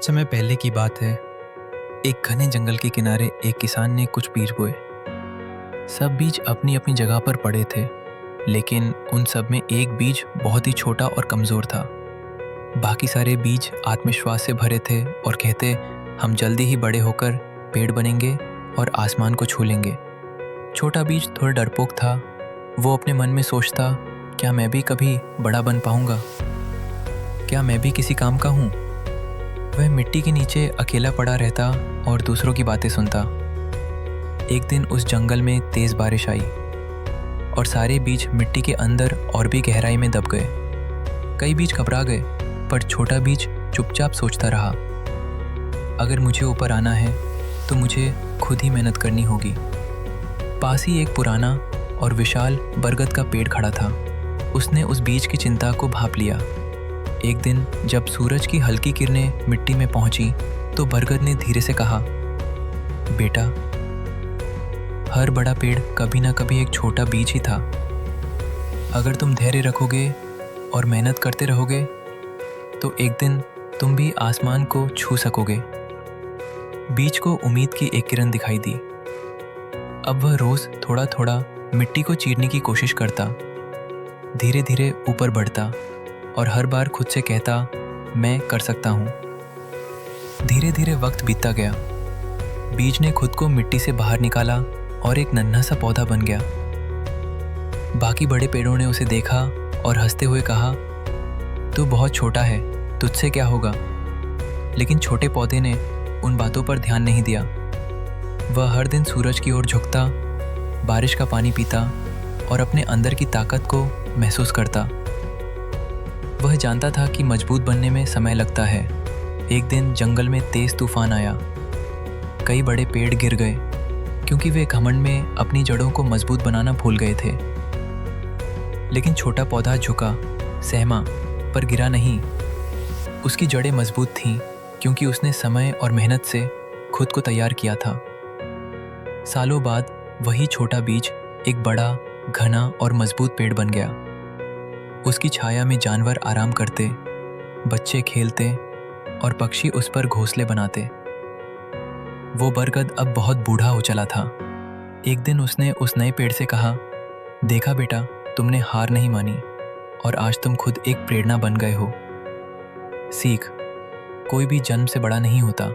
बहुत समय पहले की बात है। एक घने जंगल के किनारे एक किसान ने कुछ बीज बोए। सब बीज अपनी अपनी जगह पर पड़े थे, लेकिन उन सब में एक बीज बहुत ही छोटा और कमज़ोर था। बाकी सारे बीज आत्मविश्वास से भरे थे और कहते, हम जल्दी ही बड़े होकर पेड़ बनेंगे और आसमान को छू लेंगे। छोटा बीज थोड़ा डरपोक था। वो अपने मन में सोचता, क्या मैं भी कभी बड़ा बन पाऊंगा? क्या मैं भी किसी काम का हूँ? वह मिट्टी के नीचे अकेला पड़ा रहता और दूसरों की बातें सुनता। एक दिन उस जंगल में तेज बारिश आई और सारे बीज मिट्टी के अंदर और भी गहराई में दब गए। कई बीज घबरा गए, पर छोटा बीज चुपचाप सोचता रहा, अगर मुझे ऊपर आना है तो मुझे खुद ही मेहनत करनी होगी। पास ही एक पुराना और विशाल बरगद का पेड़ खड़ा था। उसने उस बीज की चिंता को भांप लिया। एक दिन जब सूरज की हल्की किरणें मिट्टी में पहुंची तो बरगद ने धीरे से कहा, बेटा, हर बड़ा पेड़ कभी ना कभी एक छोटा बीज ही था। अगर तुम धैर्य रखोगे और मेहनत करते रहोगे तो एक दिन तुम भी आसमान को छू सकोगे। बीज को उम्मीद की एक किरण दिखाई दी। अब वह रोज थोड़ा थोड़ा मिट्टी को चीरने की कोशिश करता, धीरे धीरे ऊपर बढ़ता और हर बार खुद से कहता, मैं कर सकता हूँ। धीरे धीरे वक्त बीतता गया। बीज ने खुद को मिट्टी से बाहर निकाला और एक नन्हा सा पौधा बन गया। बाकी बड़े पेड़ों ने उसे देखा और हंसते हुए कहा, तू बहुत छोटा है, तुझसे क्या होगा? लेकिन छोटे पौधे ने उन बातों पर ध्यान नहीं दिया। वह हर दिन सूरज की ओर झुकता, बारिश का पानी पीता और अपने अंदर की ताकत को महसूस करता। वह जानता था कि मजबूत बनने में समय लगता है। एक दिन जंगल में तेज तूफान आया। कई बड़े पेड़ गिर गए क्योंकि वे घमंड में अपनी जड़ों को मजबूत बनाना भूल गए थे। लेकिन छोटा पौधा झुका, सहमा, पर गिरा नहीं। उसकी जड़ें मजबूत थीं क्योंकि उसने समय और मेहनत से खुद को तैयार किया था। सालों बाद वही छोटा बीज एक बड़ा, घना और मजबूत पेड़ बन गया। उसकी छाया में जानवर आराम करते, बच्चे खेलते और पक्षी उस पर घोंसले बनाते। वो बरगद अब बहुत बूढ़ा हो चला था। एक दिन उसने उस नए पेड़ से कहा, देखा बेटा, तुमने हार नहीं मानी और आज तुम खुद एक प्रेरणा बन गए हो। सीख, कोई भी जन्म से बड़ा नहीं होता,